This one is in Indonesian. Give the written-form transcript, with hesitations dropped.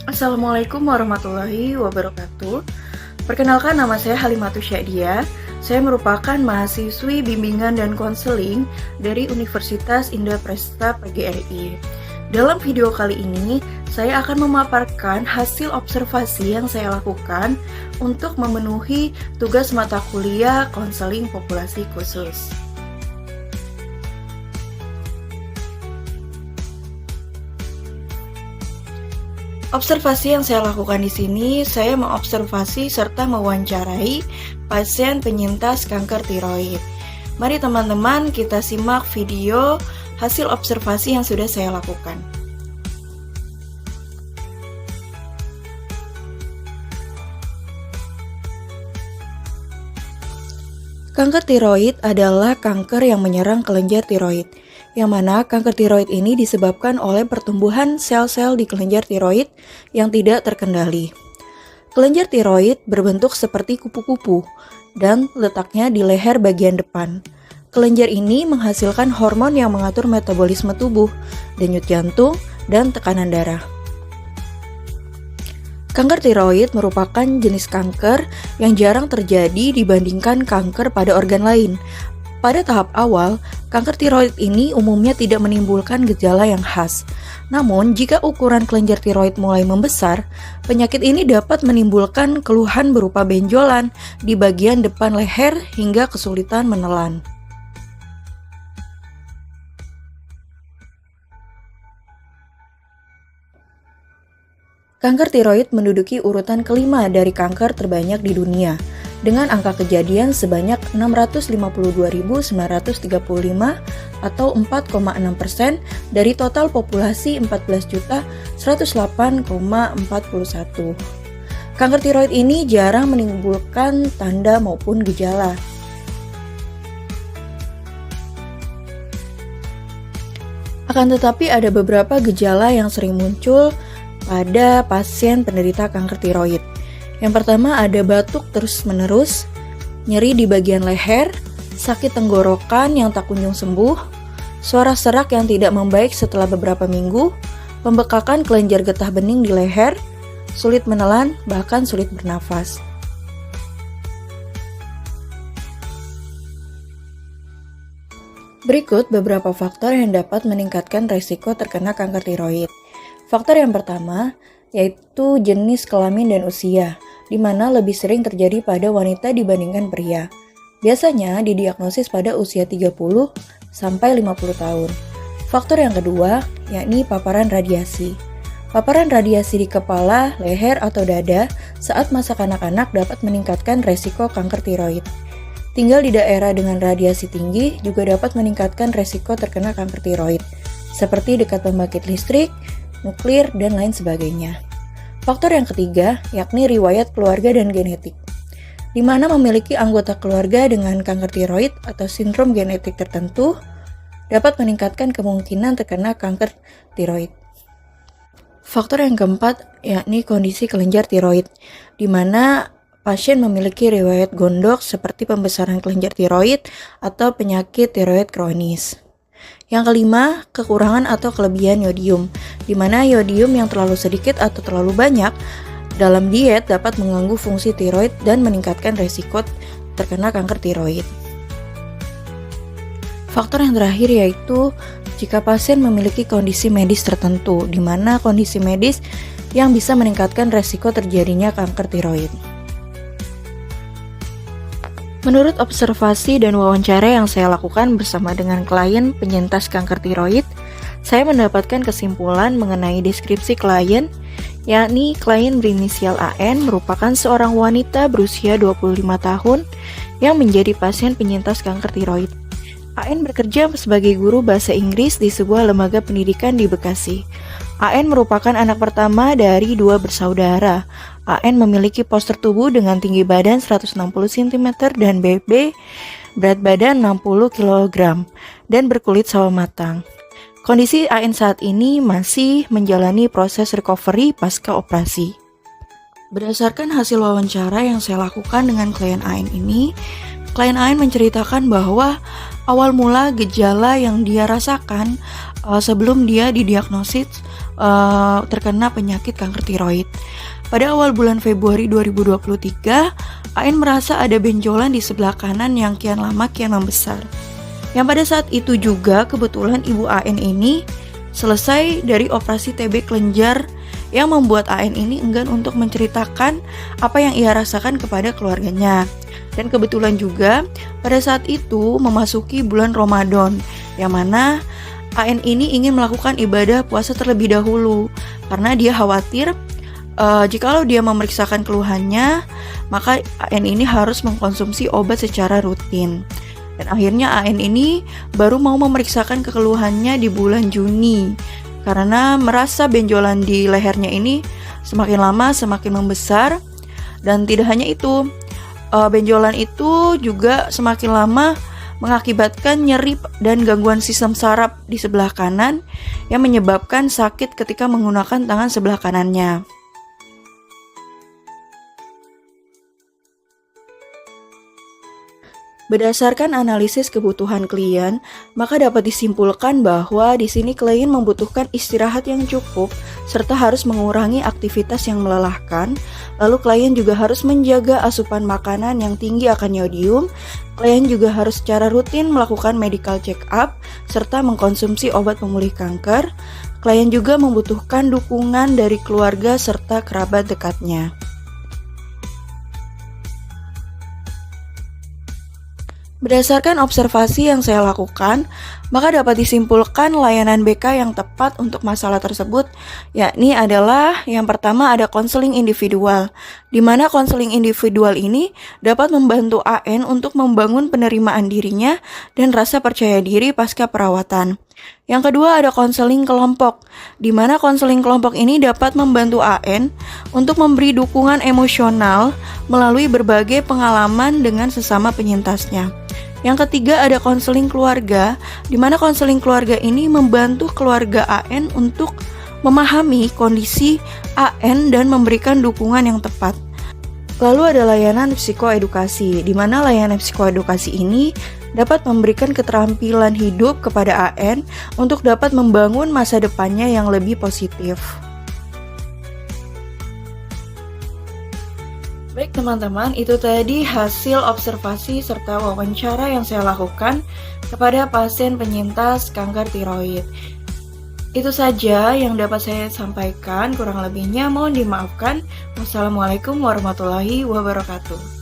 Assalamualaikum warahmatullahi wabarakatuh. Perkenalkan, nama saya Halimatus Syadia. Saya merupakan mahasiswi bimbingan dan konseling dari Universitas Indah Presta PGRI. Dalam video kali ini, saya akan memaparkan hasil observasi yang saya lakukan untuk memenuhi tugas mata kuliah konseling populasi khusus. Observasi yang saya lakukan di sini, saya mengobservasi serta mewawancarai pasien penyintas kanker tiroid. Mari teman-teman kita simak video hasil observasi yang sudah saya lakukan. Kanker tiroid adalah kanker yang menyerang kelenjar tiroid, yang mana kanker tiroid ini disebabkan oleh pertumbuhan sel-sel di kelenjar tiroid yang tidak terkendali. Kelenjar tiroid berbentuk seperti kupu-kupu dan letaknya di leher bagian depan. Kelenjar ini menghasilkan hormon yang mengatur metabolisme tubuh, denyut jantung, dan tekanan darah. Kanker tiroid merupakan jenis kanker yang jarang terjadi dibandingkan kanker pada organ lain. Pada tahap awal, kanker tiroid ini umumnya tidak menimbulkan gejala yang khas. Namun, jika ukuran kelenjar tiroid mulai membesar, penyakit ini dapat menimbulkan keluhan berupa benjolan di bagian depan leher hingga kesulitan menelan. Kanker tiroid menduduki urutan kelima dari kanker terbanyak di dunia, dengan angka kejadian sebanyak 652.935 atau 4,6% dari total populasi 14.108,41. Kanker tiroid ini jarang menimbulkan tanda maupun gejala. Akan tetapi ada beberapa gejala yang sering muncul pada pasien penderita kanker tiroid. Yang pertama ada batuk terus-menerus, nyeri di bagian leher, sakit tenggorokan yang tak kunjung sembuh, suara serak yang tidak membaik setelah beberapa minggu, pembekakan kelenjar getah bening di leher, sulit menelan, bahkan sulit bernafas. Berikut beberapa faktor yang dapat meningkatkan risiko terkena kanker tiroid. Faktor yang pertama yaitu jenis kelamin dan usia, di mana lebih sering terjadi pada wanita dibandingkan pria. Biasanya didiagnosis pada usia 30 sampai 50 tahun. Faktor yang kedua yakni paparan radiasi. Paparan radiasi di kepala, leher, atau dada saat masa kanak-kanak dapat meningkatkan resiko kanker tiroid. Tinggal di daerah dengan radiasi tinggi juga dapat meningkatkan resiko terkena kanker tiroid, seperti dekat pembangkit listrik, nuklir, dan lain sebagainya. Faktor yang ketiga yakni riwayat keluarga dan genetik, di mana memiliki anggota keluarga dengan kanker tiroid atau sindrom genetik tertentu dapat meningkatkan kemungkinan terkena kanker tiroid. Faktor yang keempat yakni kondisi kelenjar tiroid, di mana pasien memiliki riwayat gondok seperti pembesaran kelenjar tiroid atau penyakit tiroid kronis. Yang kelima, kekurangan atau kelebihan yodium, di mana yodium yang terlalu sedikit atau terlalu banyak dalam diet dapat mengganggu fungsi tiroid dan meningkatkan risiko terkena kanker tiroid. Faktor yang terakhir yaitu jika pasien memiliki kondisi medis tertentu, di mana kondisi medis yang bisa meningkatkan risiko terjadinya kanker tiroid. Menurut observasi dan wawancara yang saya lakukan bersama dengan klien penyintas kanker tiroid, saya mendapatkan kesimpulan mengenai deskripsi klien, yakni klien berinisial AN merupakan seorang wanita berusia 25 tahun yang menjadi pasien penyintas kanker tiroid. AN bekerja sebagai guru bahasa Inggris di sebuah lembaga pendidikan di Bekasi. AN merupakan anak pertama dari 2 bersaudara. AN memiliki postur tubuh dengan tinggi badan 160 cm dan BB berat badan 60 kg dan berkulit sawo matang. Kondisi AN saat ini masih menjalani proses recovery pasca operasi. Berdasarkan hasil wawancara yang saya lakukan dengan klien AN ini, klien AN menceritakan bahwa awal mula gejala yang dia rasakan sebelum dia didiagnosis terkena penyakit kanker tiroid. Pada awal bulan Februari 2023, AN merasa ada benjolan di sebelah kanan yang kian lama kian membesar. Yang pada saat itu juga kebetulan ibu AN ini selesai dari operasi TB kelenjar yang membuat AN ini enggan untuk menceritakan apa yang ia rasakan kepada keluarganya. Dan kebetulan juga pada saat itu memasuki bulan Ramadan, yang mana AN ini ingin melakukan ibadah puasa terlebih dahulu karena dia khawatir jikalau dia memeriksakan keluhannya, maka AN ini harus mengkonsumsi obat secara rutin. Dan akhirnya AN ini baru mau memeriksakan keluhannya di bulan Juni karena merasa benjolan di lehernya ini semakin lama semakin membesar. Dan tidak hanya itu, benjolan itu juga semakin lama mengakibatkan nyeri dan gangguan sistem saraf di sebelah kanan yang menyebabkan sakit ketika menggunakan tangan sebelah kanannya. Berdasarkan analisis kebutuhan klien, maka dapat disimpulkan bahwa di sini klien membutuhkan istirahat yang cukup serta harus mengurangi aktivitas yang melelahkan. Lalu klien juga harus menjaga asupan makanan yang tinggi akan yodium. Klien juga harus secara rutin melakukan medical check up serta mengkonsumsi obat pemulih kanker. Klien juga membutuhkan dukungan dari keluarga serta kerabat dekatnya. Berdasarkan observasi yang saya lakukan, maka dapat disimpulkan layanan BK yang tepat untuk masalah tersebut, yakni adalah yang pertama ada konseling individual, di mana konseling individual ini dapat membantu AN untuk membangun penerimaan dirinya dan rasa percaya diri pasca perawatan. Yang kedua ada konseling kelompok, di mana konseling kelompok ini dapat membantu AN untuk memberi dukungan emosional melalui berbagai pengalaman dengan sesama penyintasnya. Yang ketiga ada konseling keluarga, di mana konseling keluarga ini membantu keluarga AN untuk memahami kondisi AN dan memberikan dukungan yang tepat. Lalu ada layanan psikoedukasi, di mana layanan psikoedukasi ini dapat memberikan keterampilan hidup kepada AN untuk dapat membangun masa depannya yang lebih positif. Baik teman-teman, itu tadi hasil observasi serta wawancara yang saya lakukan kepada pasien penyintas kanker tiroid. Itu saja yang dapat saya sampaikan, kurang lebihnya mohon dimaafkan. Wassalamualaikum warahmatullahi wabarakatuh.